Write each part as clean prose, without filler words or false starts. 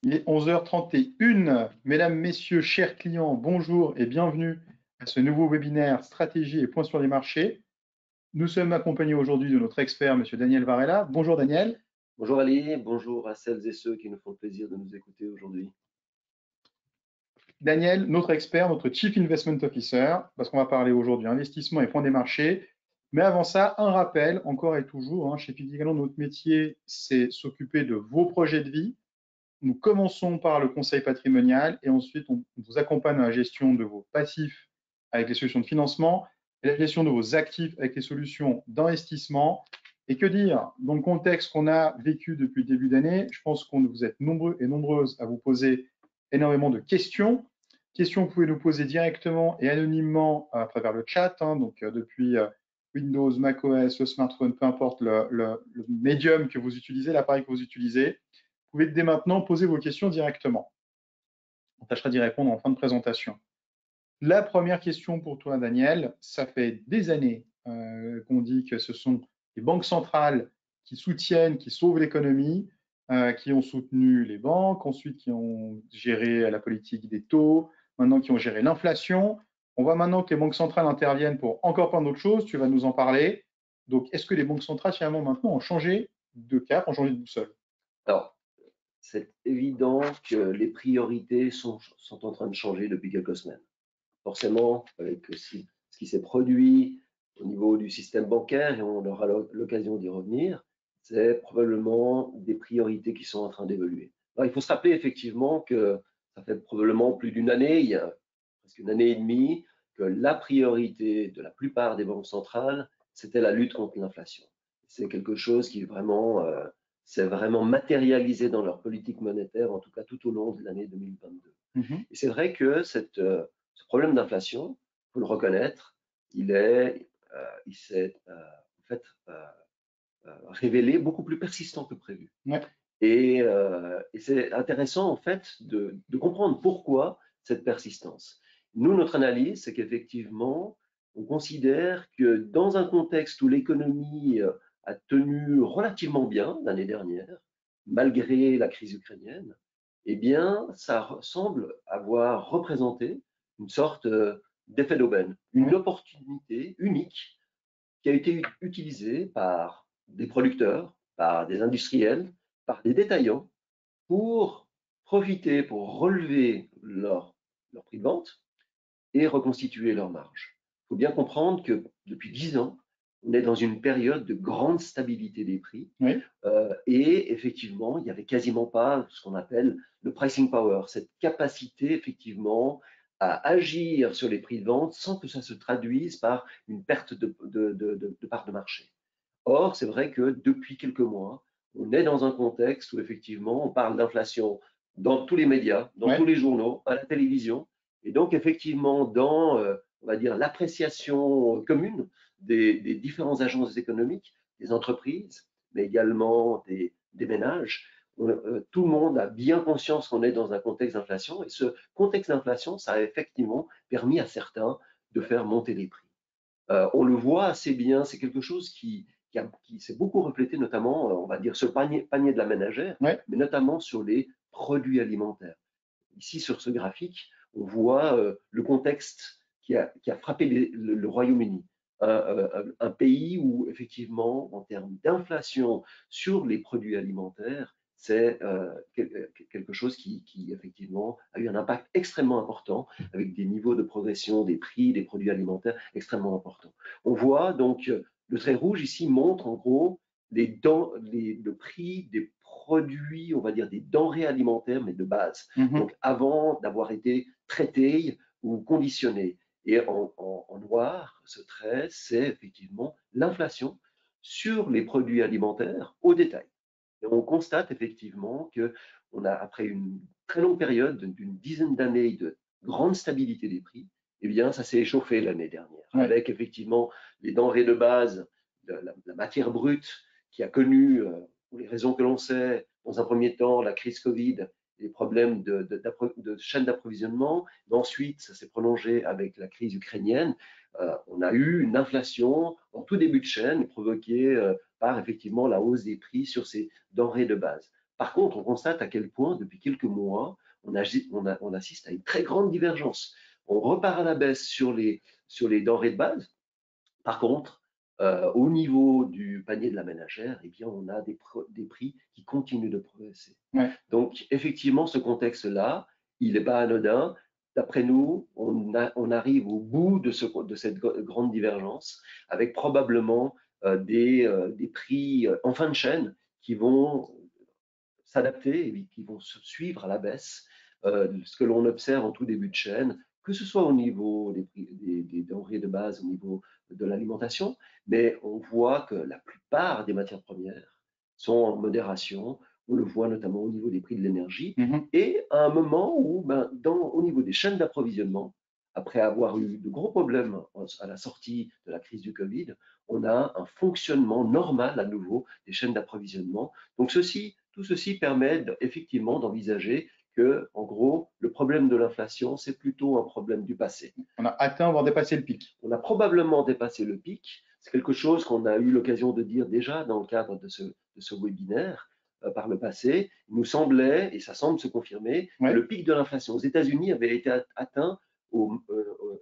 Il est 11h31. Mesdames, Messieurs, chers clients, bonjour et bienvenue à ce nouveau webinaire Stratégie et points sur les marchés. Nous sommes accompagnés aujourd'hui de notre expert, Monsieur Daniel Varela. Bonjour Daniel. Bonjour Ali, bonjour à celles et ceux qui nous font le plaisir de nous écouter aujourd'hui. Daniel, notre expert, notre Chief Investment Officer, parce qu'on va parler aujourd'hui investissement et points des marchés. Mais avant ça, un rappel, encore et toujours, chez Pictigallon, notre métier, c'est s'occuper de vos projets de vie. Nous commençons par le conseil patrimonial et ensuite on vous accompagne dans la gestion de vos passifs avec les solutions de financement et la gestion de vos actifs avec les solutions d'investissement. Et que dire, dans le contexte qu'on a vécu depuis le début d'année, je pense que vous êtes nombreux et nombreuses à vous poser énormément de questions. Questions que vous pouvez nous poser directement et anonymement à travers le chat, donc depuis Windows, macOS, le smartphone, peu importe le médium que vous utilisez, l'appareil que vous utilisez. Vous pouvez dès maintenant poser vos questions directement. On tâchera d'y répondre en fin de présentation. La première question pour toi, Daniel, ça fait des années qu'on dit que ce sont les banques centrales qui soutiennent, qui sauvent l'économie, qui ont soutenu les banques, ensuite qui ont géré la politique des taux, maintenant qui ont géré l'inflation. On voit maintenant que les banques centrales interviennent pour encore plein d'autres choses, tu vas nous en parler. Donc, est-ce que les banques centrales, finalement, maintenant, ont changé de cap, ont changé de boussole? Alors, c'est évident que les priorités sont en train de changer depuis quelques semaines. Forcément, avec aussi ce qui s'est produit au niveau du système bancaire, et on aura l'occasion d'y revenir, c'est probablement des priorités qui sont en train d'évoluer. Il faut se rappeler effectivement que ça fait probablement plus d'une année, il y a presque une année et demie, que la priorité de la plupart des banques centrales, c'était la lutte contre l'inflation. C'est quelque chose qui vraiment s'est vraiment matérialisé dans leur politique monétaire, en tout cas tout au long de l'année 2022. Et c'est vrai que ce problème d'inflation, il faut le reconnaître, il s'est en fait révélé beaucoup plus persistant que prévu. Ouais. Et c'est intéressant en fait de comprendre pourquoi cette persistance. Nous, notre analyse, c'est qu'effectivement, on considère que dans un contexte où l'économie a tenu relativement bien l'année dernière, malgré la crise ukrainienne, eh bien, ça semble avoir représenté une sorte d'effet d'aubaine, une opportunité unique qui a été utilisée par des producteurs, par des industriels, par des détaillants pour profiter, pour relever leur prix de vente et reconstituer leur marge. Il faut bien comprendre que depuis 10 ans, on est dans une période de grande stabilité des prix. Oui. Et effectivement, il n'y avait quasiment pas ce qu'on appelle le pricing power, cette capacité effectivement à agir sur les prix de vente sans que ça se traduise par une perte de part de marché. Or, c'est vrai que depuis quelques mois, on est dans un contexte où effectivement on parle d'inflation dans tous les médias, dans tous les journaux, à la télévision, et donc effectivement dans, on va dire, l'appréciation commune des différentes agences économiques, des entreprises, mais également des ménages, tout le monde a bien conscience qu'on est dans un contexte d'inflation, et ce contexte d'inflation, ça a effectivement permis à certains de faire monter les prix. On le voit assez bien, c'est quelque chose qui s'est beaucoup reflété notamment, on va dire, sur le panier de la ménagère, Ouais. mais notamment sur les produits alimentaires. Ici, sur ce graphique, on voit le contexte qui a frappé le Royaume-Uni, un pays où, effectivement, en termes d'inflation sur les produits alimentaires, c'est quelque chose qui, effectivement, a eu un impact extrêmement important, avec des niveaux de progression des prix des produits alimentaires extrêmement importants. On voit donc, le trait rouge ici montre en gros le prix des produits, on va dire des denrées alimentaires, mais de base. Donc avant d'avoir été traités ou conditionnés. Et en noir, ce trait, c'est effectivement l'inflation sur les produits alimentaires au détail. Et on constate effectivement que on a, après une très longue période d'une dizaine d'années de grande stabilité des prix, eh bien, ça s'est échauffé l'année dernière, avec effectivement les denrées de base, la matière brute qui a connu, pour les raisons que l'on sait, dans un premier temps, la crise Covid, les problèmes de chaîne d'approvisionnement, mais ensuite, ça s'est prolongé avec la crise ukrainienne. On a eu une inflation en tout début de chaîne provoquée par effectivement la hausse des prix sur ces denrées de base. Par contre, on constate à quel point, depuis quelques mois, on assiste à une très grande divergence. On repart à la baisse sur les denrées de base. Par contre, au niveau du panier de la ménagère, eh bien, on a des prix qui continuent de progresser. Ouais. Donc, effectivement, ce contexte-là, il n'est pas anodin. D'après nous, on arrive au bout de cette grande divergence, avec probablement des prix en fin de chaîne qui vont s'adapter et qui vont se suivre à la baisse. Ce que l'on observe en tout début de chaîne, que ce soit au niveau des denrées de base, au niveau de l'alimentation, mais on voit que la plupart des matières premières sont en modération. On le voit notamment au niveau des prix de l'énergie. Mhm. Et à un moment où, au niveau des chaînes d'approvisionnement, après avoir eu de gros problèmes à la sortie de la crise du Covid, on a un fonctionnement normal à nouveau des chaînes d'approvisionnement. Donc tout ceci permet effectivement d'envisager que, en gros, le problème de l'inflation, c'est plutôt un problème du passé. On a atteint, voire dépassé le pic. On a probablement dépassé le pic. C'est quelque chose qu'on a eu l'occasion de dire déjà dans le cadre de ce webinaire par le passé. Il nous semblait, et ça semble se confirmer, que Ouais. le pic de l'inflation aux États-Unis avait été atteint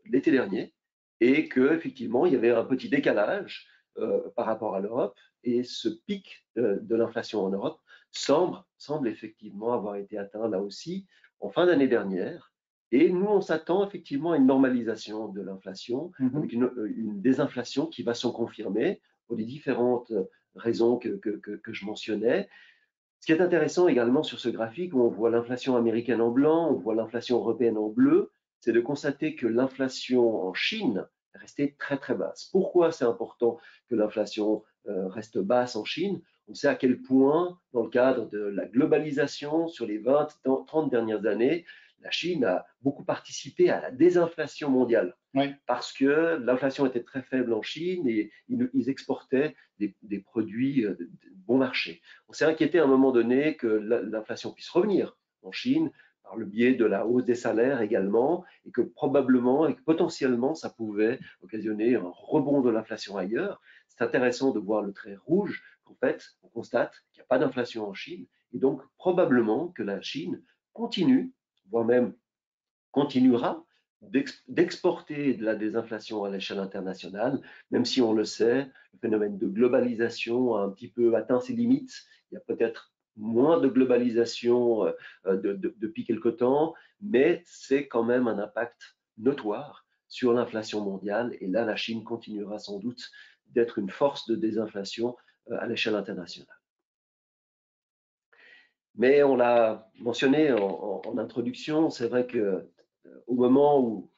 l'été dernier et qu'effectivement, il y avait un petit décalage par rapport à l'Europe. Et ce pic de l'inflation en Europe semble effectivement avoir été atteint là aussi en fin d'année dernière. Et nous, on s'attend effectivement à une normalisation de l'inflation, Mhm. avec une désinflation qui va se confirmer pour les différentes raisons que je mentionnais. Ce qui est intéressant également sur ce graphique, où on voit l'inflation américaine en blanc, on voit l'inflation européenne en bleu, c'est de constater que l'inflation en Chine est restée très très basse. Pourquoi c'est important que l'inflation reste basse en Chine? On sait à quel point, dans le cadre de la globalisation sur les 20-30 dernières années, la Chine a beaucoup participé à la désinflation mondiale. Ouais. Parce que l'inflation était très faible en Chine et ils exportaient des produits de bon marché. On s'est inquiété à un moment donné que l'inflation puisse revenir en Chine par le biais de la hausse des salaires également, et que probablement et que potentiellement ça pouvait occasionner un rebond de l'inflation ailleurs. C'est intéressant de voir le trait rouge. En fait, on constate qu'il n'y a pas d'inflation en Chine, et donc probablement que la Chine continue, voire même continuera d'exporter de la désinflation à l'échelle internationale, même si on le sait, le phénomène de globalisation a un petit peu atteint ses limites. Il y a peut-être moins de globalisation depuis quelque temps, mais c'est quand même un impact notoire sur l'inflation mondiale. Et là, la Chine continuera sans doute d'être une force de désinflation à l'échelle internationale. Mais on l'a mentionné en introduction, c'est vrai que au moment où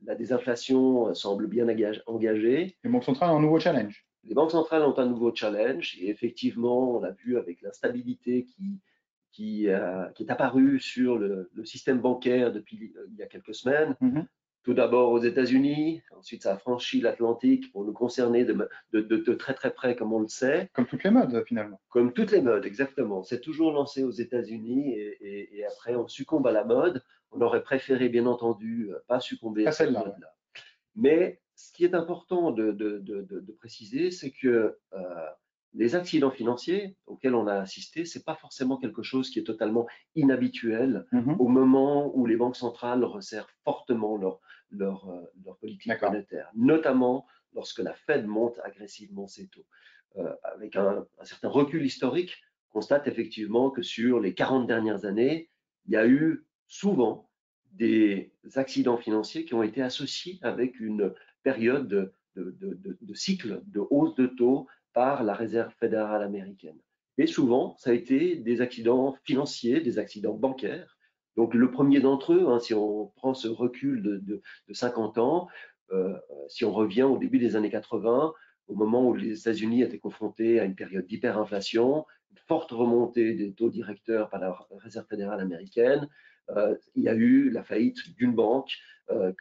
la désinflation semble bien engagée, Les banques centrales ont un nouveau challenge. les banques centrales ont un nouveau challenge. Et effectivement, on l'a vu avec l'instabilité qui est apparue sur le système bancaire depuis il y a quelques semaines. Mhm. Tout d'abord aux États-Unis, ensuite ça a franchi l'Atlantique pour nous concerner de très très près, comme on le sait. Comme toutes les modes, finalement. Comme toutes les modes, exactement. C'est toujours lancé aux États-Unis et après on succombe à la mode. On aurait préféré, bien entendu, pas succomber Pas à cette celle-là, ouais. mode-là. Mais ce qui est important de préciser, c'est que les accidents financiers auxquels on a assisté, c'est pas forcément quelque chose qui est totalement inhabituel Mhm. au moment où les banques centrales resserrent fortement leur politique D'accord. monétaire, notamment lorsque la Fed monte agressivement ses taux. Avec un certain recul historique, on constate effectivement que sur les 40 dernières années, il y a eu souvent des accidents financiers qui ont été associés avec une période de cycle de hausse de taux par la Réserve fédérale américaine. Et souvent, ça a été des accidents financiers, des accidents bancaires. Donc le premier d'entre eux, si on prend ce recul de 50 ans, si on revient au début des années 80, au moment où les États-Unis étaient confrontés à une période d'hyperinflation, une forte remontée des taux directeurs par la Réserve fédérale américaine, il y a eu la faillite d'une banque, la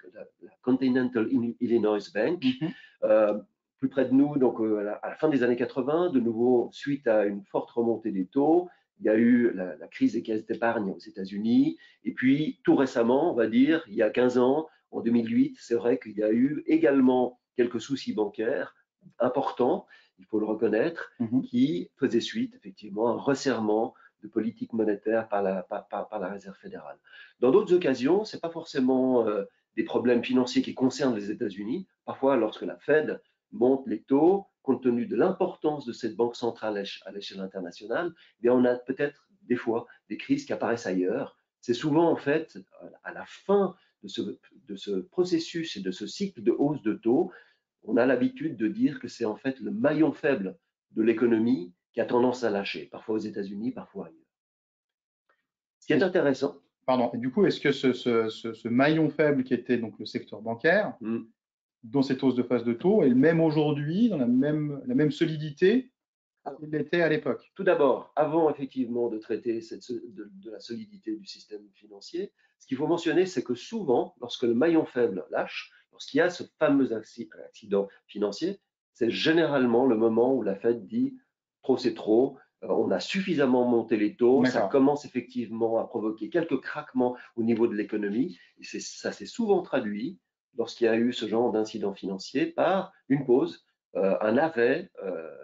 Continental Illinois Bank, Mhm. plus près de nous, donc à la fin des années 80, de nouveau, suite à une forte remontée des taux, il y a eu la crise des caisses d'épargne aux États-Unis. Et puis, tout récemment, on va dire, il y a 15 ans, en 2008, c'est vrai qu'il y a eu également quelques soucis bancaires importants, il faut le reconnaître, Mhm. qui faisaient suite effectivement à un resserrement de politique monétaire par la Réserve fédérale. Dans d'autres occasions, ce n'est pas forcément des problèmes financiers qui concernent les États-Unis. Parfois, lorsque la Fed monte les taux, compte tenu de l'importance de cette banque centrale à l'échelle internationale, eh bien, on a peut-être des fois des crises qui apparaissent ailleurs. C'est souvent en fait à la fin de ce processus et de ce cycle de hausse de taux, on a l'habitude de dire que c'est en fait le maillon faible de l'économie qui a tendance à lâcher, parfois aux États-Unis, parfois ailleurs. Ce qui est intéressant. Pardon. Et du coup, est-ce que ce maillon faible qui était donc le secteur bancaire, dans cette hausse de phase de taux, est le même aujourd'hui, dans la même solidité qu'il l'était à l'époque? Tout d'abord, avant effectivement de traiter de la solidité du système financier, ce qu'il faut mentionner, c'est que souvent, lorsque le maillon faible lâche, lorsqu'il y a ce fameux accident financier, c'est généralement le moment où la Fed dit trop c'est trop, on a suffisamment monté les taux, ça commence effectivement à provoquer quelques craquements au niveau de l'économie, et ça s'est souvent traduit lorsqu'il y a eu ce genre d'incident financier par une pause, un arrêt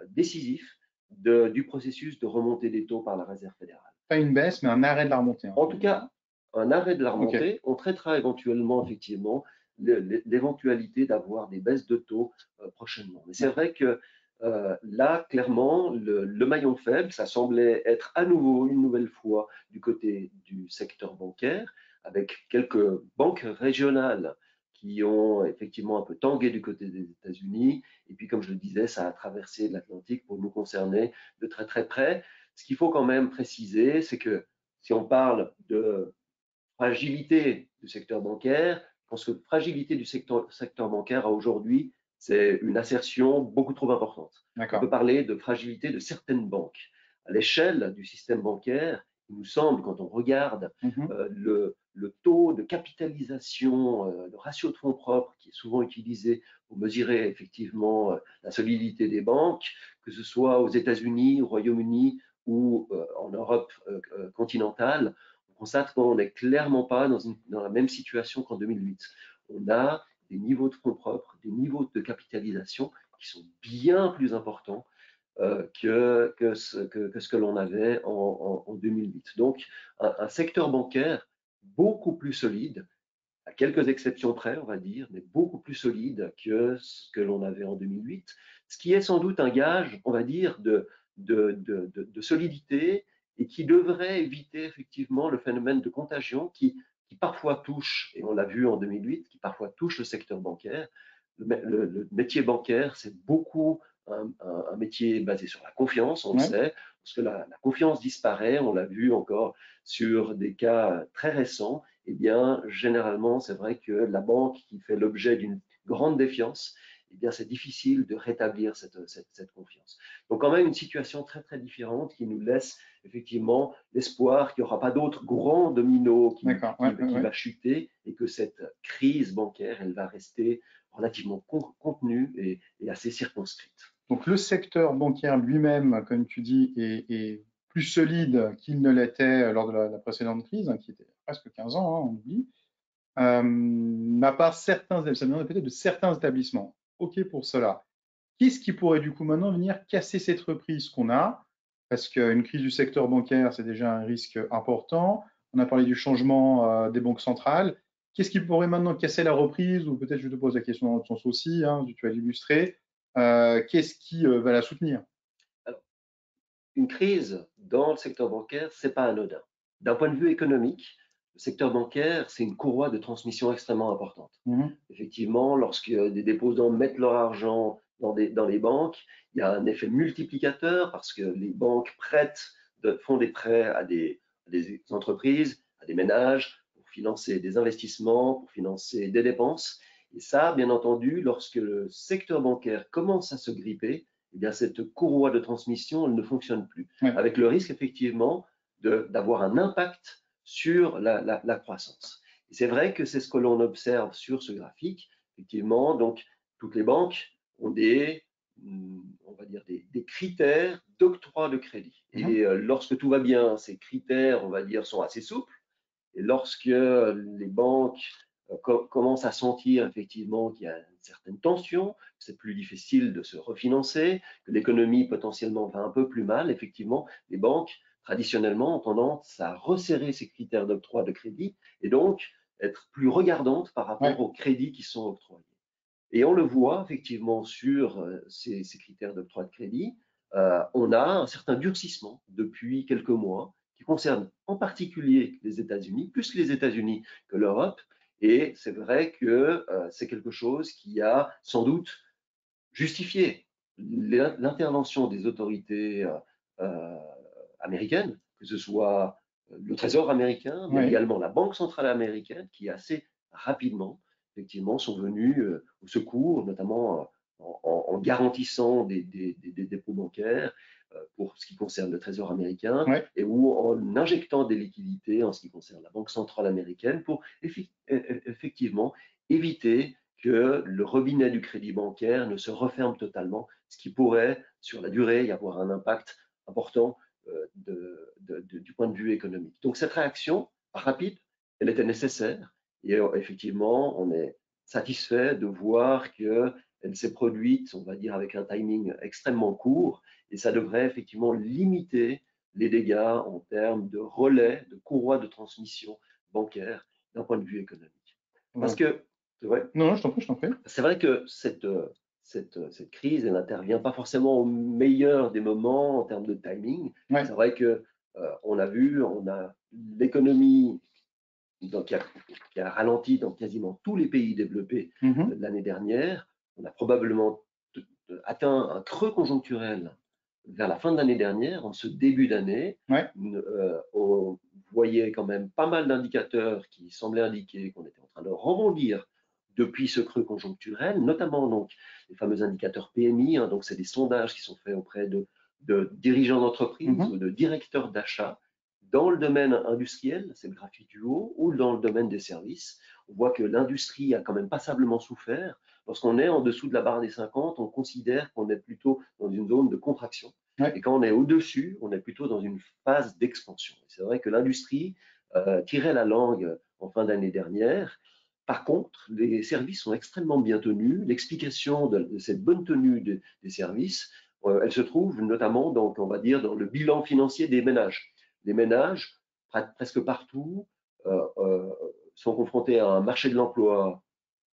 décisif du processus de remontée des taux par la Réserve fédérale. Pas une baisse, mais un arrêt de la remontée. En tout cas, un arrêt de la remontée. Okay. On traitera éventuellement, effectivement, l'éventualité d'avoir des baisses de taux prochainement. Mais c'est vrai que là, clairement, le maillon faible, ça semblait être à nouveau, une nouvelle fois, du côté du secteur bancaire, avec quelques banques régionales qui ont effectivement un peu tangué du côté des États-Unis. Et puis, comme je le disais, ça a traversé l'Atlantique pour nous concerner de très très près. Ce qu'il faut quand même préciser, c'est que si on parle de fragilité du secteur bancaire, je pense que fragilité du secteur bancaire aujourd'hui, c'est une assertion beaucoup trop importante. On peut parler de fragilité de certaines banques. À l'échelle du système bancaire, il nous semble, quand on regarde le taux de capitalisation, le ratio de fonds propres qui est souvent utilisé pour mesurer effectivement la solidité des banques, que ce soit aux États-Unis, au Royaume-Uni ou en Europe continentale, on constate qu'on n'est clairement pas dans la même situation qu'en 2008. On a des niveaux de fonds propres, des niveaux de capitalisation qui sont bien plus importants que ce que l'on avait en 2008. Donc, un secteur bancaire beaucoup plus solide, à quelques exceptions près, on va dire, mais beaucoup plus solide que ce que l'on avait en 2008, ce qui est sans doute un gage, on va dire, de solidité et qui devrait éviter effectivement le phénomène de contagion qui parfois touche, et on l'a vu en 2008, qui parfois touche le secteur bancaire. Le métier bancaire, c'est beaucoup un métier basé sur la confiance, on le sait, parce que la confiance disparaît, on l'a vu encore sur des cas très récents, eh bien, généralement, c'est vrai que la banque qui fait l'objet d'une grande défiance, eh bien, c'est difficile de rétablir cette confiance. Donc, quand même, une situation très, très différente qui nous laisse effectivement l'espoir qu'il n'y aura pas d'autres grands dominos qui va chuter et que cette crise bancaire, elle va rester relativement contenue et assez circonscrite. Donc, le secteur bancaire lui-même, comme tu dis, est plus solide qu'il ne l'était lors de la précédente crise, qui était presque 15 ans, on oublie. À part certains, ça vient peut-être de certains établissements. OK pour cela. Qu'est-ce qui pourrait du coup maintenant venir casser cette reprise qu'on a? Parce qu'une crise du secteur bancaire, c'est déjà un risque important. On a parlé du changement des banques centrales. Qu'est-ce qui pourrait maintenant casser la reprise? Ou peut-être je te pose la question dans l'autre sens aussi, tu vas l'illustrer. Qu'est-ce qui va la soutenir? Alors, une crise dans le secteur bancaire, ce n'est pas anodin. D'un point de vue économique, le secteur bancaire, c'est une courroie de transmission extrêmement importante. Effectivement, lorsque des déposants mettent leur argent dans les banques, il y a un effet multiplicateur parce que les banques font des prêts à des entreprises, à des ménages, pour financer des investissements, pour financer des dépenses. Et ça, bien entendu, lorsque le secteur bancaire commence à se gripper, eh bien, cette courroie de transmission, elle ne fonctionne plus. Avec le risque, effectivement, d'avoir un impact sur la croissance. Et c'est vrai que c'est ce que l'on observe sur ce graphique. Effectivement, donc, toutes les banques ont on va dire des critères d'octroi de crédit. Et lorsque tout va bien, ces critères, on va dire, sont assez souples. Et lorsque les banques commencent à sentir effectivement qu'il y a une certaine tension, que c'est plus difficile de se refinancer, que l'économie potentiellement va un peu plus mal, effectivement, les banques traditionnellement, ont tendance à resserrer ces critères d'octroi de crédit et donc être plus regardantes par rapport Ouais. aux crédits qui sont octroyés. Et on le voit effectivement sur ces critères d'octroi de crédit, on a un certain durcissement depuis quelques mois qui concerne en particulier les États-Unis, plus les États-Unis que l'Europe. Et c'est vrai que c'est quelque chose qui a sans doute justifié l'intervention des autorités euh, américaines, que ce soit le Trésor américain, mais Ouais. également la Banque centrale américaine, qui assez rapidement, effectivement, sont venus au secours, notamment en garantissant des dépôts bancaires pour ce qui concerne le Trésor américain, Ouais. et ou en injectant des liquidités en ce qui concerne la Banque centrale américaine pour effectivement éviter que le robinet du crédit bancaire ne se referme totalement, ce qui pourrait, sur la durée, y avoir un impact important du point de vue économique. Donc cette réaction rapide, elle était nécessaire et effectivement, on est satisfait de voir qu'elle s'est produite, on va dire, avec un timing extrêmement court et ça devrait effectivement limiter les dégâts en termes de relais, de courroie de transmission bancaire d'un point de vue économique. Parce Ouais. que, ouais, Non, non, je t'en prie, je t'en prie. c'est vrai que cette crise, elle n'intervient pas forcément au meilleur des moments en termes de timing. Ouais. C'est vrai que on a vu, on a l'économie qui a ralenti dans quasiment tous les pays développés Mhm. l'année dernière. On a probablement atteint un creux conjoncturel vers la fin de l'année dernière, en ce début d'année. Ouais. On voyait quand même pas mal d'indicateurs qui semblaient indiquer qu'on était en train de rebondir depuis ce creux conjoncturel, notamment donc les fameux indicateurs PMI, hein, donc c'est des sondages qui sont faits auprès de dirigeants d'entreprise Mhm. ou de directeurs d'achat dans le domaine industriel, c'est le graphique du haut, ou dans le domaine des services. On voit que l'industrie a quand même passablement souffert. Lorsqu'on est en dessous de la barre des 50, on considère qu'on est plutôt dans une zone de contraction. Ouais. Et quand on est au-dessus, on est plutôt dans une phase d'expansion. C'est vrai que l'industrie tirait la langue en fin d'année dernière. Par contre, les services sont extrêmement bien tenus. L'explication de cette bonne tenue des services, elle se trouve notamment, donc, on va dire, dans le bilan financier des ménages. Les ménages, presque partout, euh, euh, sont confrontés à un marché de l'emploi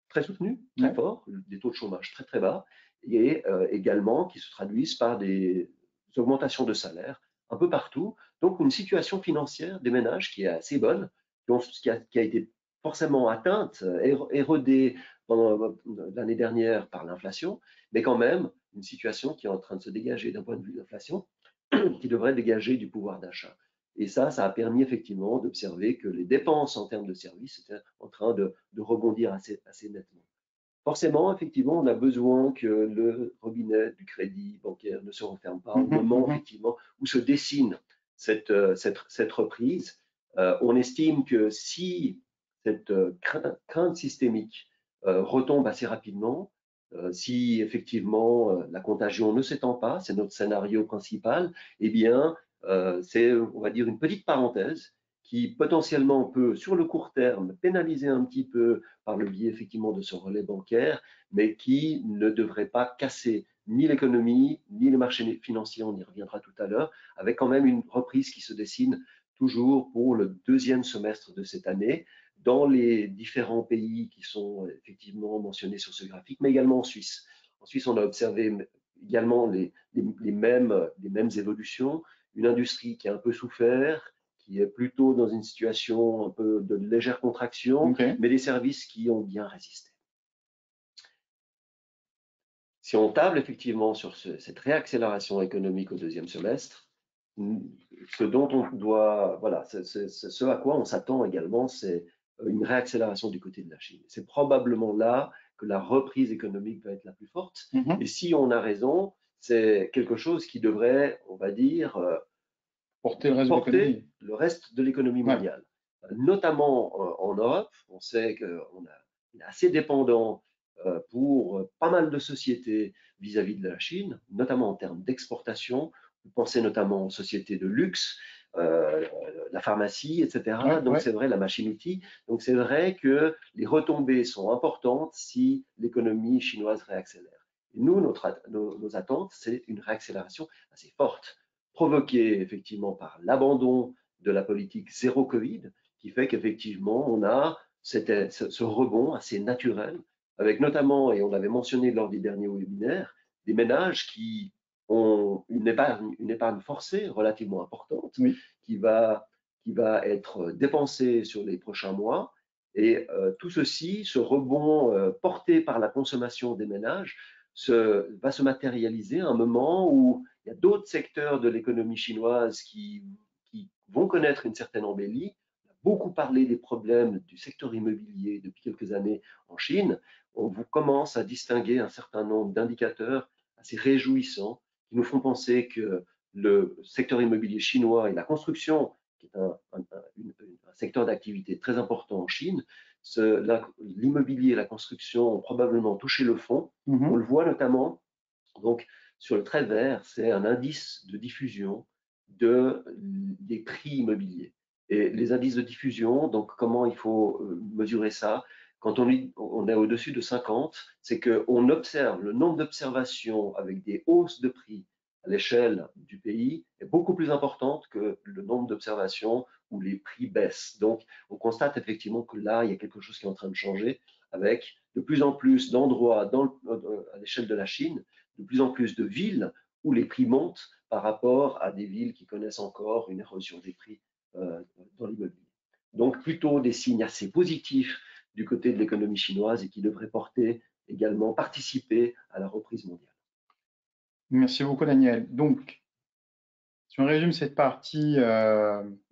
très soutenu, très Ouais. fort, des taux de chômage très très bas, et également qui se traduisent par des augmentations de salaire un peu partout. Donc une situation financière des ménages qui est assez bonne, qui a été forcément atteinte, érodée pendant l'année dernière par l'inflation, mais quand même une situation qui est en train de se dégager d'un point de vue d'inflation, qui devrait dégager du pouvoir d'achat. Et ça a permis effectivement d'observer que les dépenses en termes de services étaient en train de rebondir assez nettement. Forcément, effectivement, on a besoin que le robinet du crédit bancaire ne se referme pas au Mhm. moment, Mhm. effectivement, où se dessine cette reprise. On estime que si cette crainte systémique retombe assez rapidement, si effectivement la contagion ne s'étend pas, c'est notre scénario principal, eh bien, c'est, on va dire, une petite parenthèse qui potentiellement peut, sur le court terme, pénaliser un petit peu par le biais effectivement de ce relais bancaire, mais qui ne devrait pas casser ni l'économie, ni les marchés financiers, on y reviendra tout à l'heure, avec quand même une reprise qui se dessine toujours pour le deuxième semestre de cette année, dans les différents pays qui sont effectivement mentionnés sur ce graphique, mais également en Suisse. En Suisse, on a observé également les mêmes évolutions, une industrie qui a un peu souffert, qui est plutôt dans une situation un peu de légère contraction, Ok. mais des services qui ont bien résisté. Si on table effectivement sur cette réaccélération économique au deuxième semestre, ce dont on doit, voilà, ce à quoi on s'attend également, c'est une réaccélération du côté de la Chine. C'est probablement là que la reprise économique va être la plus forte. Mhm. Et si on a raison, c'est quelque chose qui devrait, on va dire, Porter le reste de porter l'économie. le reste de l'économie Ouais. mondiale. Notamment en Europe, on sait qu'on est assez dépendant pour pas mal de sociétés vis-à-vis de la Chine, notamment en termes d'exportation. Vous pensez notamment aux sociétés de luxe, la pharmacie, etc. Ouais. Donc Ouais. c'est vrai, la machine-outil. Donc c'est vrai que les retombées sont importantes si l'économie chinoise réaccélère. Et nous, nos attentes, c'est une réaccélération assez forte, provoquée effectivement par l'abandon de la politique zéro Covid, qui fait qu'effectivement, on a ce rebond assez naturel, avec notamment, et on l'avait mentionné lors des derniers webinaires, des ménages qui ont une épargne forcée relativement importante, Oui. qui va être dépensée sur les prochains mois. Et tout ceci, ce rebond porté par la consommation des ménages, va se matérialiser à un moment où il y a d'autres secteurs de l'économie chinoise qui vont connaître une certaine embellie. On a beaucoup parlé des problèmes du secteur immobilier depuis quelques années en Chine. On vous commence à distinguer un certain nombre d'indicateurs assez réjouissants qui nous font penser que le secteur immobilier chinois et la construction, qui est un secteur d'activité très important en Chine, l'immobilier et la construction ont probablement touché le fond. On le voit notamment donc, sur le trait vert, c'est un indice de diffusion des prix immobiliers. Et les indices de diffusion, donc comment il faut mesurer ça? Quand on est au-dessus de 50, c'est qu'on observe le nombre d'observations avec des hausses de prix à l'échelle du pays est beaucoup plus importante que le nombre d'observations où les prix baissent. Donc, on constate effectivement que là, il y a quelque chose qui est en train de changer avec de plus en plus d'endroits à l'échelle de la Chine, de plus en plus de villes où les prix montent par rapport à des villes qui connaissent encore une érosion des prix dans l'immobilier. Donc plutôt des signes assez positifs du côté de l'économie chinoise et qui devraient porter également participer à la reprise mondiale. Merci beaucoup, Daniel. Donc, si on résume cette partie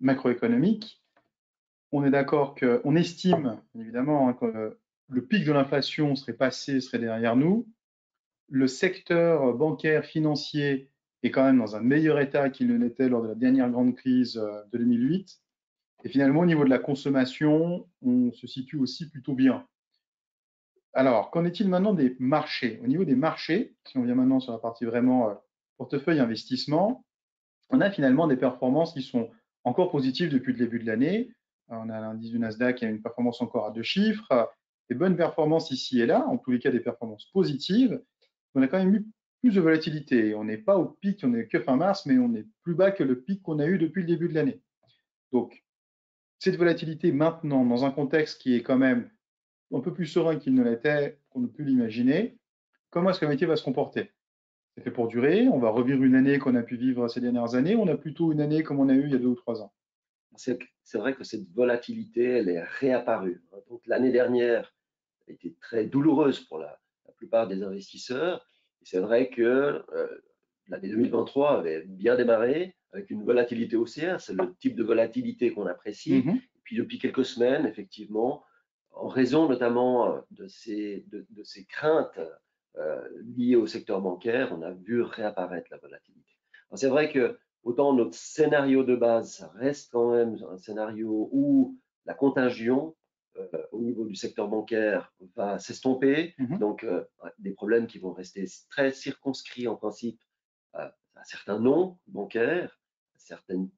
macroéconomique, on est d'accord qu'on estime, évidemment, hein, que le pic de l'inflation serait passé, serait derrière nous. Le secteur bancaire, financier est quand même dans un meilleur état qu'il ne l'était lors de la dernière grande crise de 2008. Et finalement, au niveau de la consommation, on se situe aussi plutôt bien. Alors, qu'en est-il maintenant des marchés? Au niveau des marchés, si on vient maintenant sur la partie vraiment portefeuille investissement, on a finalement des performances qui sont encore positives depuis le début de l'année. On a l'indice du Nasdaq qui a une performance encore à 2 chiffres, des bonnes performances ici et là, en tous les cas des performances positives. On a quand même eu plus de volatilité. On n'est pas au pic, on n'est que fin mars, mais on est plus bas que le pic qu'on a eu depuis le début de l'année. Donc, cette volatilité maintenant, dans un contexte qui est quand même un peu plus serein qu'il ne l'était, qu'on ne peut l'imaginer, comment est-ce que le métier va se comporter? C'est fait pour durer, on va revivre une année qu'on a pu vivre ces dernières années, on a plutôt une année comme on a eu il y a 2 ou 3 ans. C'est vrai que cette volatilité, elle est réapparue. Donc l'année dernière a été très douloureuse pour la plupart des investisseurs. C'est vrai que l'année 2023 avait bien démarré avec une volatilité haussière. C'est le type de volatilité qu'on apprécie. Mhm. Et puis depuis quelques semaines, effectivement, en raison notamment de ces craintes liées au secteur bancaire, on a vu réapparaître la volatilité. C'est vrai que autant notre scénario de base, ça reste quand même un scénario où la contagion au niveau du secteur bancaire va s'estomper. Mhm. Donc, des problèmes qui vont rester très circonscrits en principe à certains noms bancaires, à certaines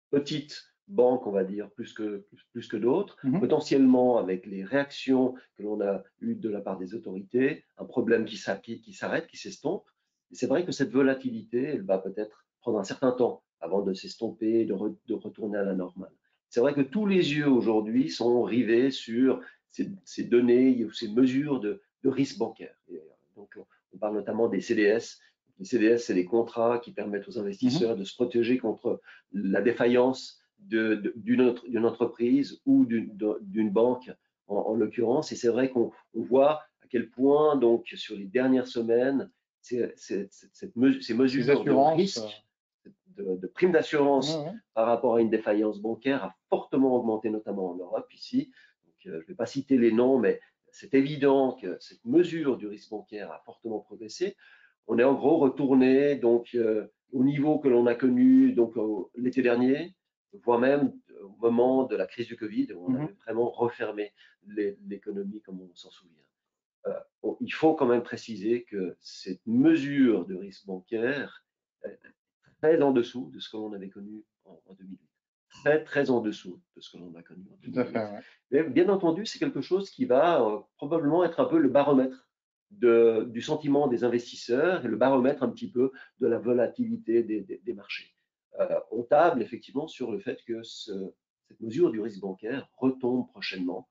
petites banques, on va dire, plus que d'autres, Mhm. potentiellement avec les réactions que l'on a eues de la part des autorités, un problème qui s'arrête, qui s'estompe. Et c'est vrai que cette volatilité, elle va peut-être prendre un certain temps avant de s'estomper, de retourner à la normale. C'est vrai que tous les yeux aujourd'hui sont rivés sur ces données ou ces mesures de risque bancaire. Et donc, on parle notamment des CDS. Les CDS, c'est les contrats qui permettent aux investisseurs de se protéger contre la défaillance d'une entreprise ou d'une banque, en l'occurrence. Et c'est vrai qu'on voit à quel point, donc, sur les dernières semaines, ces Ces mesures de assurances, risque, de primes d'assurance ouais. par rapport à une défaillance bancaire a fortement augmenté, notamment en Europe ici. Donc, je ne vais pas citer les noms, mais c'est évident que cette mesure du risque bancaire a fortement progressé. On est en gros retourné donc au niveau que l'on a connu donc l'été dernier, voire même au moment de la crise du Covid, où on Mhm. avait vraiment refermé l'économie comme on s'en souvient. Il faut quand même préciser que cette mesure de risque bancaire est très en dessous de ce que l'on avait connu en 2008. Très, très en dessous de ce que l'on a connu en Tout à 2008. fait, ouais. Mais bien entendu, c'est quelque chose qui va probablement être un peu le baromètre du sentiment des investisseurs et le baromètre un petit peu de la volatilité des marchés. on table effectivement sur le fait que cette mesure du risque bancaire retombe prochainement,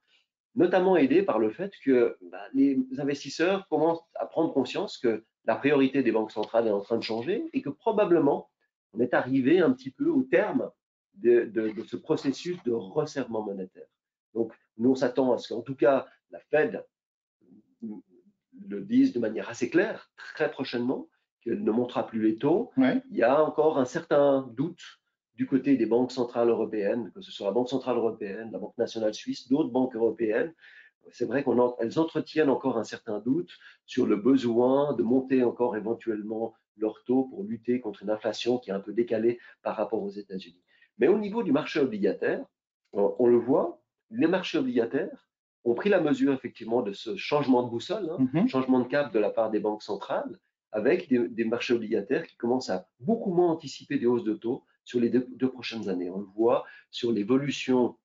notamment aidée par le fait que les investisseurs commencent à prendre conscience que la priorité des banques centrales est en train de changer et que probablement on est arrivé un petit peu au terme de ce processus de resserrement monétaire. Donc, nous, on s'attend à ce qu'en tout cas, la Fed le dise de manière assez claire très prochainement, qu'elle ne montera plus les taux. Ouais. Il y a encore un certain doute du côté des banques centrales européennes, que ce soit la Banque centrale européenne, la Banque nationale suisse, d'autres banques européennes. C'est vrai qu'elles entretiennent encore un certain doute sur le besoin de monter encore éventuellement leur taux pour lutter contre une inflation qui est un peu décalée par rapport aux États-Unis. Mais au niveau du marché obligataire, on le voit, les marchés obligataires ont pris la mesure effectivement de ce changement de boussole, changement de cap de la part des banques centrales, avec des marchés obligataires qui commencent à beaucoup moins anticiper des hausses de taux sur les deux prochaines années. On le voit sur l'évolution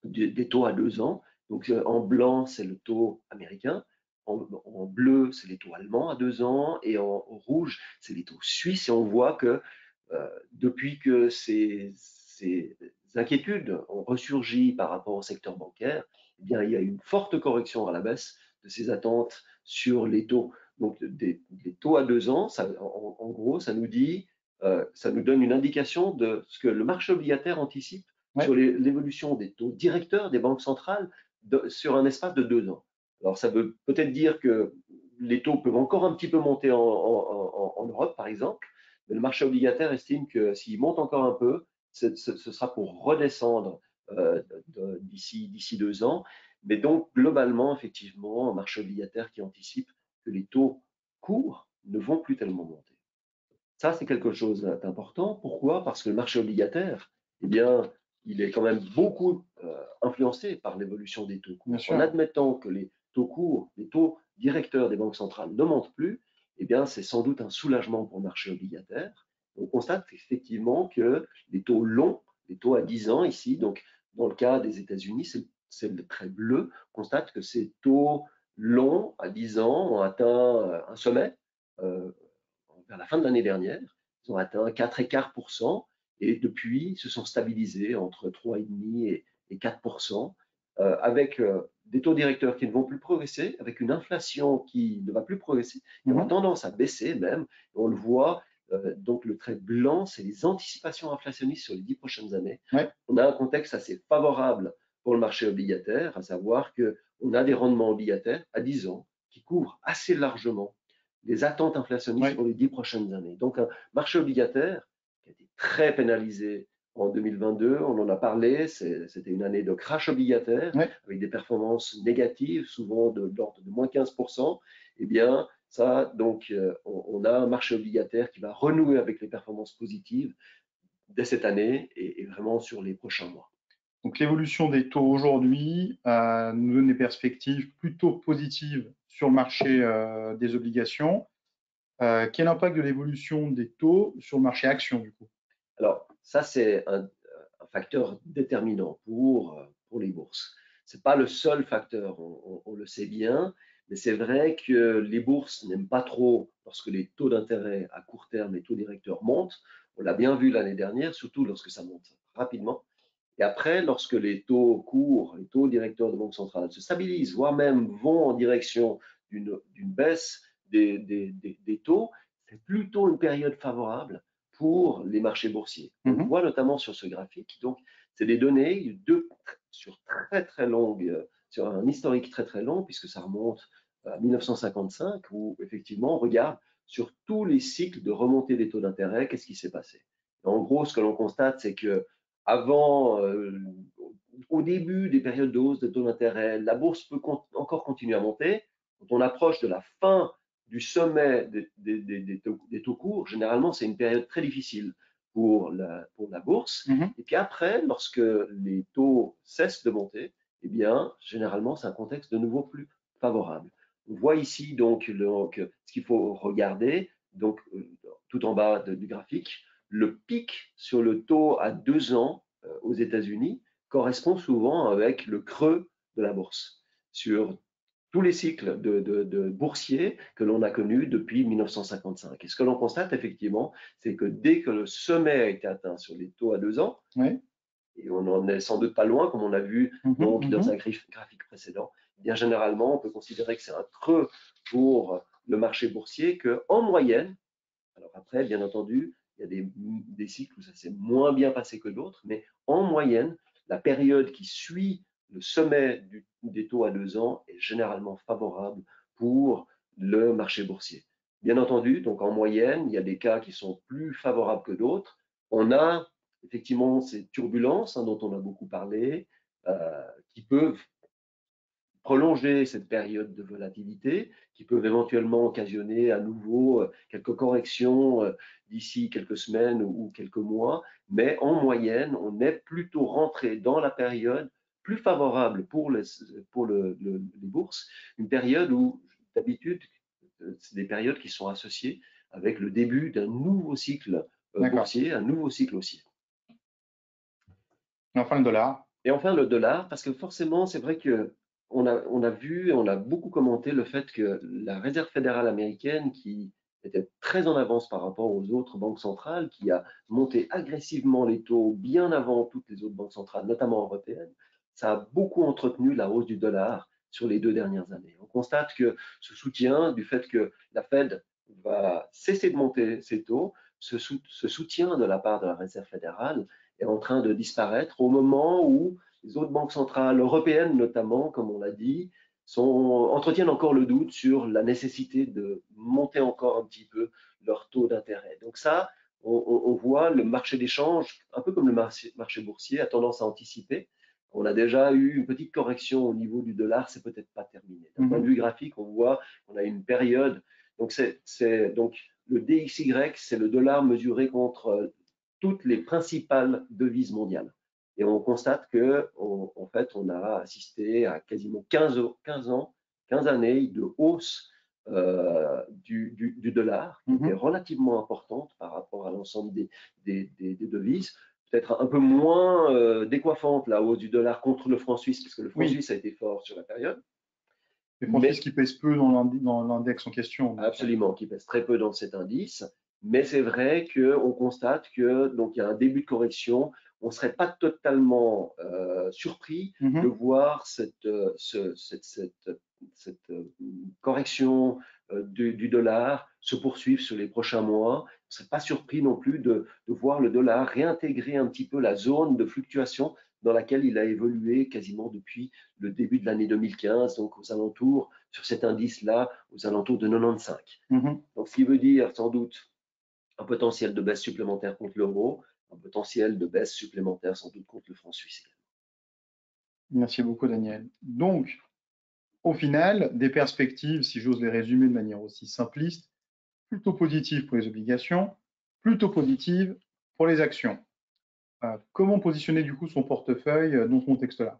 des taux à 2 ans. Donc en blanc, c'est le taux américain. En bleu, c'est les taux allemands à 2 ans. Et en rouge, c'est les taux suisses. Et on voit que depuis que ces inquiétudes ont ressurgi par rapport au secteur bancaire, eh bien, il y a une forte correction à la baisse de ces attentes sur les taux. Donc, des taux à 2 ans, en gros, ça nous dit, ça nous donne une indication de ce que le marché obligataire anticipe sur l'évolution des taux directeurs des banques centrales sur un espace de 2 ans. Alors, ça veut peut-être dire que les taux peuvent encore un petit peu monter en Europe, par exemple, mais le marché obligataire estime que s'il monte encore un peu, ce sera pour redescendre d'ici 2 ans. Mais donc, globalement, effectivement, un marché obligataire qui anticipe que les taux courts ne vont plus tellement monter. Ça, c'est quelque chose d'important. Pourquoi? Parce que le marché obligataire, eh bien, il est quand même beaucoup influencé par l'évolution des taux courts. En admettant que les taux courts, les taux directeurs des banques centrales ne montent plus, eh bien, c'est sans doute un soulagement pour le marché obligataire. On constate effectivement que les taux longs, les taux à 10 ans ici, donc dans le cas des États-Unis, c'est le trait bleu, on constate que ces taux longs à 10 ans ont atteint un sommet vers la fin de l'année dernière. Ils ont atteint 4,25% et depuis, ils se sont stabilisés entre 3,5% et 4%, avec des taux directeurs qui ne vont plus progresser, avec une inflation qui ne va plus progresser, qui aura tendance à baisser même. On le voit, donc le trait blanc, c'est les anticipations inflationnistes sur les 10 prochaines années. On a un contexte assez favorable pour le marché obligataire, à savoir qu'on a des rendements obligataires à 10 ans qui couvrent assez largement les attentes inflationnistes pour les 10 prochaines années. Donc, un marché obligataire qui a été très pénalisé en 2022, on en a parlé, c'était une année de crash obligataire, avec des performances négatives, souvent de l'ordre de moins 15%. Eh bien, ça, donc, on a un marché obligataire qui va renouer avec les performances positives dès cette année et vraiment sur les prochains mois. Donc l'évolution des taux aujourd'hui nous donne des perspectives plutôt positives sur le marché des obligations. Quel impact de l'évolution des taux sur le marché actions du coup? Alors ça, c'est un facteur déterminant pour les bourses. Ce n'est pas le seul facteur, on le sait bien, mais c'est vrai que les bourses n'aiment pas trop lorsque les taux d'intérêt à court terme, les taux directeurs montent. On l'a bien vu l'année dernière, surtout lorsque ça monte rapidement. Et après, lorsque les taux courts, les taux directeurs de banque centrale se stabilisent, voire même vont en direction d'une baisse des taux, c'est plutôt une période favorable pour les marchés boursiers. On le voit notamment sur ce graphique. Donc, c'est des données sur sur un historique très très long, puisque ça remonte à 1955, où effectivement on regarde sur tous les cycles de remontée des taux d'intérêt, qu'est-ce qui s'est passé. En gros, ce que l'on constate, c'est que avant, au début des périodes de hausse des taux d'intérêt, la bourse peut encore continuer à monter. Quand on approche de la fin du sommet des taux courts, généralement, c'est une période très difficile pour la bourse. Et puis après, lorsque les taux cessent de monter, eh bien, généralement, c'est un contexte de nouveau plus favorable. On voit ici donc ce qu'il faut regarder, donc tout en bas du graphique, le pic sur le taux à 2 ans aux États-Unis correspond souvent avec le creux de la bourse. Sur tous les cycles de boursiers que l'on a connus depuis 1955. Et ce que l'on constate effectivement, c'est que dès que le sommet a été atteint sur les taux à 2 ans, Oui. et on n'en est sans doute pas loin, comme on a vu donc dans un graphique précédent, eh bien généralement, on peut considérer que c'est un creux pour le marché boursier, qu'en moyenne, alors après, bien entendu, il y a des cycles où ça s'est moins bien passé que d'autres, mais en moyenne, la période qui suit le sommet des taux à 2 ans est généralement favorable pour le marché boursier. Bien entendu, donc en moyenne, il y a des cas qui sont plus favorables que d'autres. On a effectivement ces turbulences dont on a beaucoup parlé, qui peuvent prolonger cette période de volatilité, qui peuvent éventuellement occasionner à nouveau quelques corrections d'ici quelques semaines ou quelques mois, mais en moyenne, on est plutôt rentré dans la période plus favorable pour les bourses, une période où d'habitude, c'est des périodes qui sont associées avec le début d'un nouveau cycle boursier, un nouveau cycle haussier. Et enfin, le dollar. Et enfin, le dollar, parce que forcément, c'est vrai que on a vu, on a beaucoup commenté le fait que la Réserve fédérale américaine, qui était très en avance par rapport aux autres banques centrales, qui a monté agressivement les taux bien avant toutes les autres banques centrales, notamment européennes, ça a beaucoup entretenu la hausse du dollar sur les 2 dernières années. On constate que ce soutien du fait que la Fed va cesser de monter ses taux, ce soutien de la part de la Réserve fédérale est en train de disparaître au moment où les autres banques centrales européennes, notamment, comme on l'a dit, entretiennent encore le doute sur la nécessité de monter encore un petit peu leur taux d'intérêt. Donc ça, on voit le marché d'échange, un peu comme le marché boursier, a tendance à anticiper. On a déjà eu une petite correction au niveau du dollar, c'est peut-être pas terminé. D'un point de vue graphique, on voit qu'on a une période. Donc, donc le DXY, c'est le dollar mesuré contre toutes les principales devises mondiales. Et on constate que, en fait, on a assisté à quasiment 15 années de hausse du dollar, qui était relativement importante par rapport à l'ensemble des devises. Peut-être un peu moins décoiffante la hausse du dollar contre le franc suisse, parce que le franc suisse a été fort sur la période. Les francs suisses qui pèsent peu dans l'index en question. Absolument, qui pèsent très peu dans cet indice. Mais c'est vrai qu'on constate que donc il y a un début de correction. On ne serait pas totalement surpris de voir cette correction du dollar se poursuivre sur les prochains mois. On ne serait pas surpris non plus de voir le dollar réintégrer un petit peu la zone de fluctuation dans laquelle il a évolué quasiment depuis le début de l'année 2015, donc aux alentours, sur cet indice-là, aux alentours de 95. Donc, ce qui veut dire sans doute un potentiel de baisse supplémentaire contre l'euro, un potentiel de baisse supplémentaire sans doute contre le franc suisse. Merci beaucoup, Daniel. Donc, au final, des perspectives, si j'ose les résumer de manière aussi simpliste, plutôt positives pour les obligations, plutôt positives pour les actions. Comment positionner du coup son portefeuille dans ce contexte-là?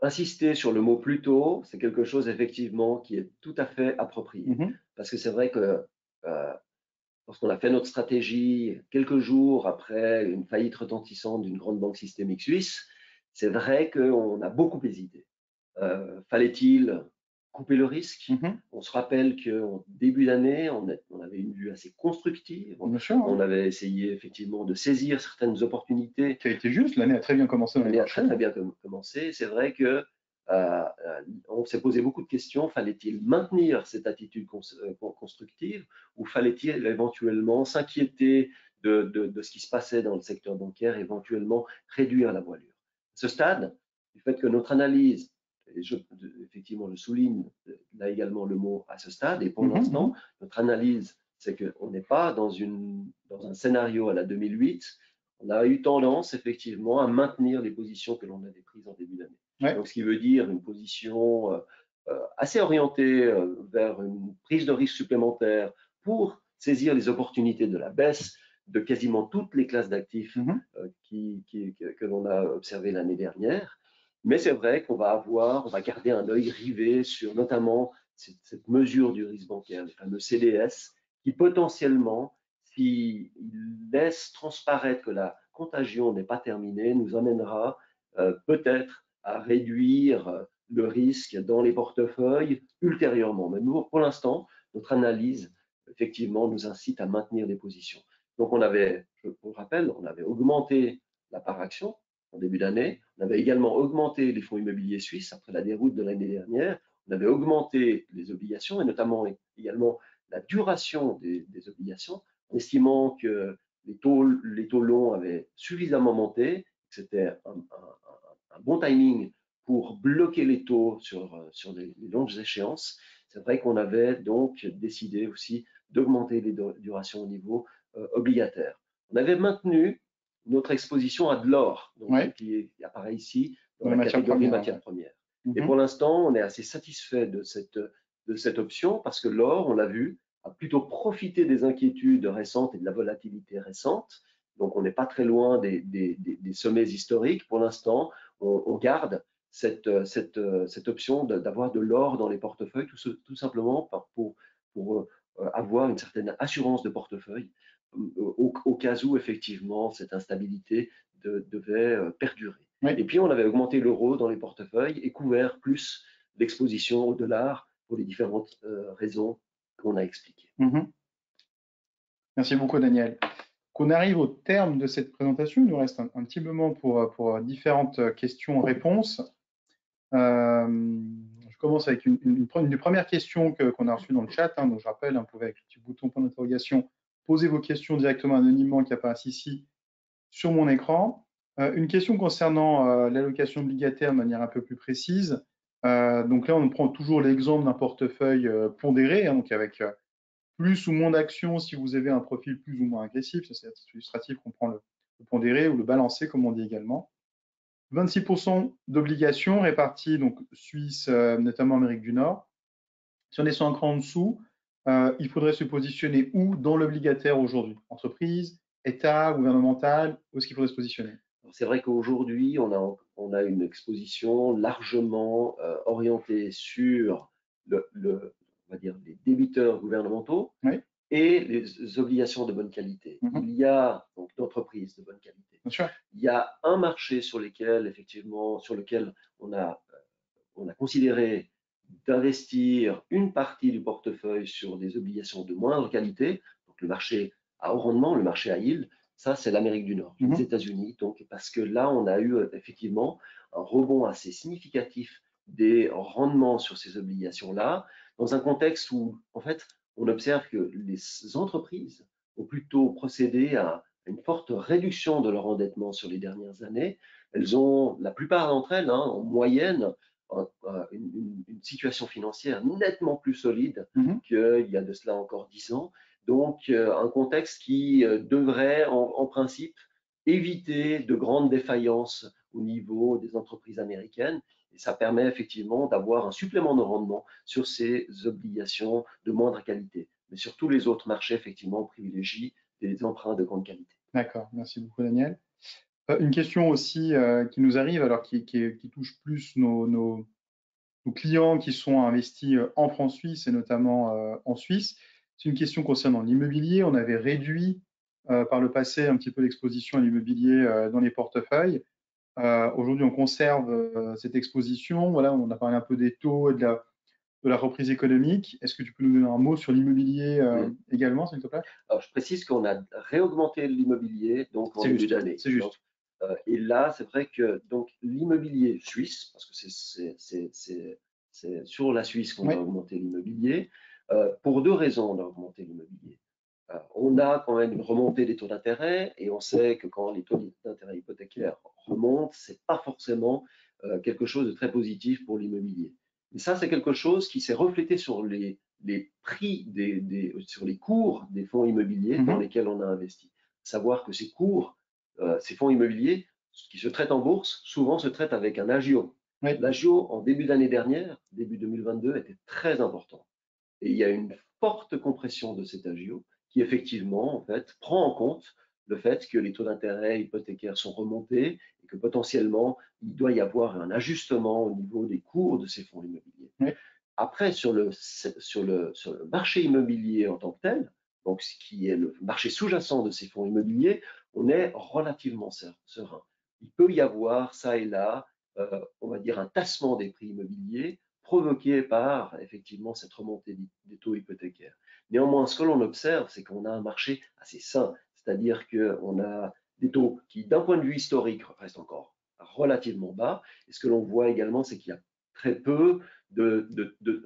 Insister sur le mot plutôt, c'est quelque chose effectivement qui est tout à fait approprié. Parce que c'est vrai que lorsqu'on a fait notre stratégie quelques jours après une faillite retentissante d'une grande banque systémique suisse, c'est vrai qu'on a beaucoup hésité. Fallait-il couper le risque? On se rappelle qu'en début d'année, on avait une vue assez constructive. On avait essayé effectivement de saisir certaines opportunités. Qui a été juste, l'année a très bien commencé dans les marchés. Très bien commencé. C'est vrai que on s'est posé beaucoup de questions. Fallait-il maintenir cette attitude constructive ou fallait-il éventuellement s'inquiéter de ce qui se passait dans le secteur bancaire, éventuellement réduire la voilure? À ce stade, du fait que notre analyse, et effectivement je souligne là également le mot à ce stade, et pour l'instant, notre analyse, c'est qu'on n'est pas dans un scénario à la 2008. On a eu tendance effectivement à maintenir les positions que l'on avait prises en début d'année. Donc, ce qui veut dire une position assez orientée vers une prise de risque supplémentaire pour saisir les opportunités de la baisse de quasiment toutes les classes d'actifs que l'on a observées l'année dernière. Mais c'est vrai qu'on va garder un œil rivé sur notamment cette mesure du risque bancaire, le fameux CDS, qui potentiellement, s'il laisse transparaître que la contagion n'est pas terminée, nous amènera peut-être à réduire le risque dans les portefeuilles ultérieurement. Mais pour l'instant, notre analyse, effectivement, nous incite à maintenir des positions. Donc, je vous le rappelle, on avait augmenté la part action en début d'année. On avait également augmenté les fonds immobiliers suisses après la déroute de l'année dernière. On avait augmenté les obligations et notamment également la duration des obligations, en estimant que les taux longs avaient suffisamment monté, que c'était un bon timing pour bloquer les taux sur les longues échéances. C'est vrai qu'on avait donc décidé aussi d'augmenter les durations au niveau obligataire. On avait maintenu notre exposition à de l'or, Ouais, qui apparaît ici dans dans les la matières catégorie premières. matières premières. Et Mhm. pour l'instant, on est assez satisfait de cette option parce que l'or, on l'a vu, a plutôt profité des inquiétudes récentes et de la volatilité récente. Donc, on n'est pas très loin des sommets historiques. Pour l'instant, on garde cette option d'avoir de l'or dans les portefeuilles, tout simplement pour avoir une certaine assurance de portefeuille au cas où, effectivement, cette instabilité devait perdurer. Oui. Et puis, on avait augmenté l'euro dans les portefeuilles et couvert plus l'exposition au dollar pour les différentes raisons qu'on a expliquées. Mhm. Merci beaucoup, Daniel. Qu'on arrive au terme de cette présentation, il nous reste un petit moment pour différentes questions-réponses. Je commence avec une première question qu'on a reçue dans le chat. Donc, je rappelle, vous pouvez avec le petit bouton point d'interrogation poser vos questions directement anonymement qui apparaissent ici sur mon écran. Une question concernant l'allocation obligataire de manière un peu plus précise. Donc là, on prend toujours l'exemple d'un portefeuille pondéré, donc avec plus ou moins d'actions si vous avez un profil plus ou moins agressif. C'est illustratif qu'on prend le pondéré ou le balancé, comme on dit également. 26% d'obligations réparties, donc Suisse, notamment Amérique du Nord. Si on descend un cran en dessous, il faudrait se positionner où dans l'obligataire aujourd'hui? Entreprise, État, gouvernemental, où est-ce qu'il faudrait se positionner? C'est vrai qu'aujourd'hui, on a une exposition largement orientée sur on va dire, les débiteurs gouvernementaux Oui, et les obligations de bonne qualité. Il y a donc d'entreprises de bonne qualité. bien sûr. Il y a un marché sur lequel on a considéré d'investir une partie du portefeuille sur des obligations de moindre qualité, donc le marché à haut rendement, le marché à yield, ça c'est l'Amérique du Nord, les États-Unis, donc parce que là on a eu effectivement un rebond assez significatif des rendements sur ces obligations-là, dans un contexte où en fait on observe que les entreprises ont plutôt procédé à une forte réduction de leur endettement sur les dernières années. Elles ont, la plupart d'entre elles, en moyenne, une situation financière nettement plus solide qu'il y a de cela encore 10 ans. Donc, un contexte qui devrait, en principe, éviter de grandes défaillances au niveau des entreprises américaines. Et ça permet effectivement d'avoir un supplément de rendement sur ces obligations de moindre qualité. Mais sur tous les autres marchés, effectivement, on privilégie des emprunts de grande qualité. D'accord, merci beaucoup Daniel. Une question aussi qui nous arrive, alors qui touche plus nos clients qui sont investis en francs suisses et notamment en Suisse. C'est une question concernant l'immobilier. On avait réduit par le passé un petit peu l'exposition à l'immobilier dans les portefeuilles. Aujourd'hui, on conserve cette exposition. Voilà, on a parlé un peu des taux et de la reprise économique. Est-ce que tu peux nous donner un mot sur l'immobilier également, s'il te plaît? Alors, je précise qu'on a réaugmenté l'immobilier donc en début d'année. C'est juste. Et là, c'est vrai que donc l'immobilier suisse, parce que c'est sur la Suisse qu'on a Oui. augmenté l'immobilier, pour deux raisons on a augmenté l'immobilier. On a quand même une remontée des taux d'intérêt et on sait que quand les taux d'intérêt hypothécaires remontent, c'est pas forcément quelque chose de très positif pour l'immobilier. Et ça, c'est quelque chose qui s'est reflété sur les prix sur les cours des fonds immobiliers dans lesquels on a investi. Savoir que ces cours, ces fonds immobiliers qui se traitent en bourse, souvent se traitent avec un agio. Oui. L'agio, en début d'année dernière, début 2022, était très important. Et il y a une forte compression de cet agio qui, effectivement, en fait, prend en compte le fait que les taux d'intérêt hypothécaires sont remontés et que potentiellement, il doit y avoir un ajustement au niveau des cours de ces fonds immobiliers. Oui. Après, sur le marché immobilier en tant que tel, donc ce qui est le marché sous-jacent de ces fonds immobiliers, on est relativement serein. Il peut y avoir, ça et là, on va dire, un tassement des prix immobiliers provoqué par effectivement cette remontée des taux hypothécaires. Néanmoins, ce que l'on observe, c'est qu'on a un marché assez sain, c'est-à-dire qu'on a des taux qui, d'un point de vue historique, restent encore relativement bas. Et ce que l'on voit également, c'est qu'il y a très peu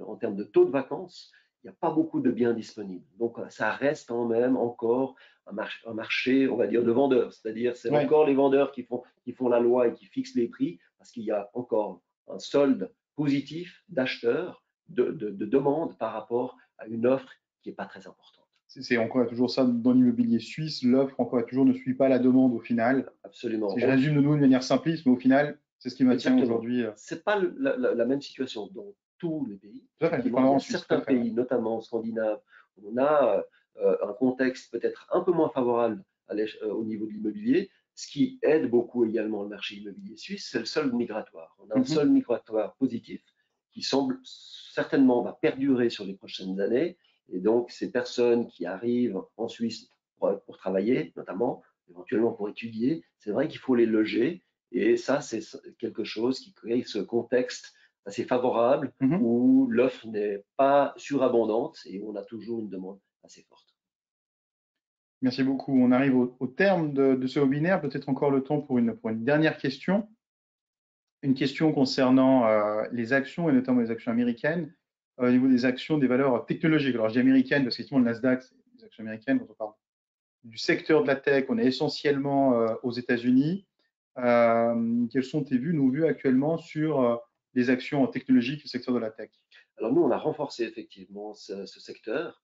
en termes de taux de vacances, il n'y a pas beaucoup de biens disponibles. Donc, ça reste quand même encore un marché, on va dire, de vendeurs. C'est-à-dire, c'est Ouais. encore les vendeurs qui font la loi et qui fixent les prix parce qu'il y a encore un solde positif d'acheteurs, de demandes par rapport à une offre qui n'est pas très importante. C'est encore toujours ça dans l'immobilier suisse, l'offre encore toujours ne suit pas la demande au final. Absolument. Si je résume de nous de manière simpliste, mais au final, c'est ce qui maintient aujourd'hui. Ce n'est pas la même situation dans tous les pays. Tout à fait. Effectivement, il y a Suisse, certains pays, notamment scandinaves, où on a un contexte peut-être un peu moins favorable au niveau de l'immobilier. Ce qui aide beaucoup également le marché immobilier suisse, c'est le solde migratoire. On a un solde migratoire positif qui semble certainement va perdurer sur les prochaines années. Et donc, ces personnes qui arrivent en Suisse pour travailler, notamment, éventuellement pour étudier, c'est vrai qu'il faut les loger. Et ça, c'est quelque chose qui crée ce contexte assez favorable où l'offre n'est pas surabondante et où on a toujours une demande assez forte. Merci beaucoup. On arrive au terme de ce webinaire. Peut-être encore le temps pour une dernière question. Une question concernant les actions et notamment les actions américaines au niveau des actions des valeurs technologiques. Alors, je dis américaines parce qu'effectivement, le Nasdaq, c'est des actions américaines. Quand on parle du secteur de la tech, on est essentiellement aux États-Unis. Quelles sont nos vues actuellement sur les actions technologiques du secteur de la tech? Alors nous, on a renforcé effectivement ce secteur,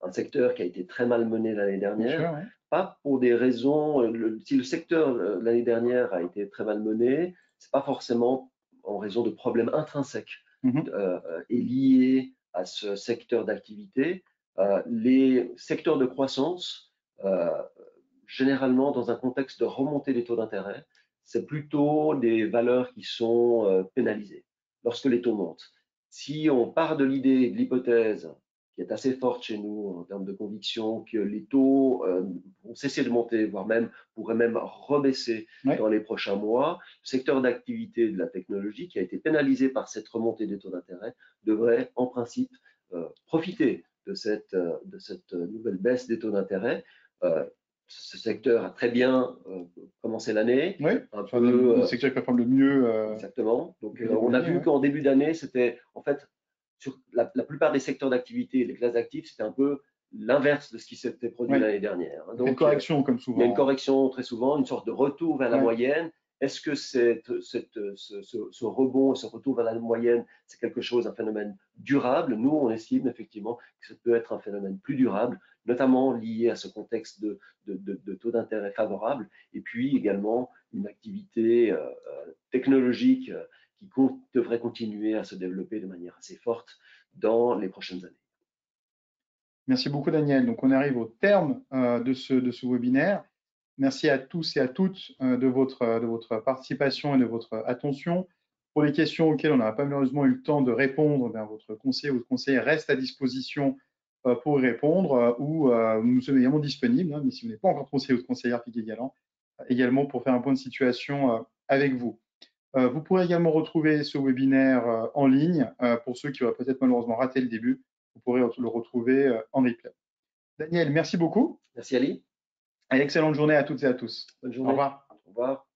un secteur qui a été très mal mené l'année dernière, Bien sûr, ouais. pas pour des raisons, si le secteur l'année dernière a été très mal mené, c'est pas forcément en raison de problèmes intrinsèques et liés à ce secteur d'activité. Les secteurs de croissance, généralement dans un contexte de remontée des taux d'intérêt, c'est plutôt des valeurs qui sont pénalisées lorsque les taux montent. Si on part de l'idée, de l'hypothèse qui est assez forte chez nous en termes de conviction que les taux vont cesser de monter, voire même pourraient même rebaisser dans les prochains mois, le secteur d'activité de la technologie qui a été pénalisé par cette remontée des taux d'intérêt devrait en principe profiter de cette nouvelle baisse des taux d'intérêt. Ce secteur a très bien commencé l'année. Oui, le secteur qui performe le mieux. Exactement. Donc, on a vu qu'en début d'année, c'était en fait, sur la plupart des secteurs d'activité, les classes d'actifs, c'était un peu l'inverse de ce qui s'était produit l'année dernière. Donc, une correction, comme souvent. Il y a une correction très souvent, une sorte de retour vers la moyenne. Est-ce que ce rebond, ce retour vers la moyenne, c'est quelque chose, un phénomène durable? Nous, on estime effectivement que ça peut être un phénomène plus durable, notamment lié à ce contexte de taux d'intérêt favorable, et puis également une activité technologique qui devrait continuer à se développer de manière assez forte dans les prochaines années. Merci beaucoup, Daniel. Donc, on arrive au terme de ce webinaire. Merci à tous et à toutes de votre participation et de votre attention. Pour les questions auxquelles on n'a pas malheureusement eu le temps de répondre, votre conseiller ou votre conseillère reste à disposition pour répondre ou nous sommes également disponibles, mais si vous n'êtes pas encore conseiller ou conseillère Piguet Galland, également pour faire un point de situation avec vous. Vous pourrez également retrouver ce webinaire en ligne pour ceux qui auraient peut-être malheureusement raté le début. Vous pourrez le retrouver en replay. Daniel, merci beaucoup. Merci Ali. Et excellente journée à toutes et à tous. Bonne journée. Au revoir. Au revoir.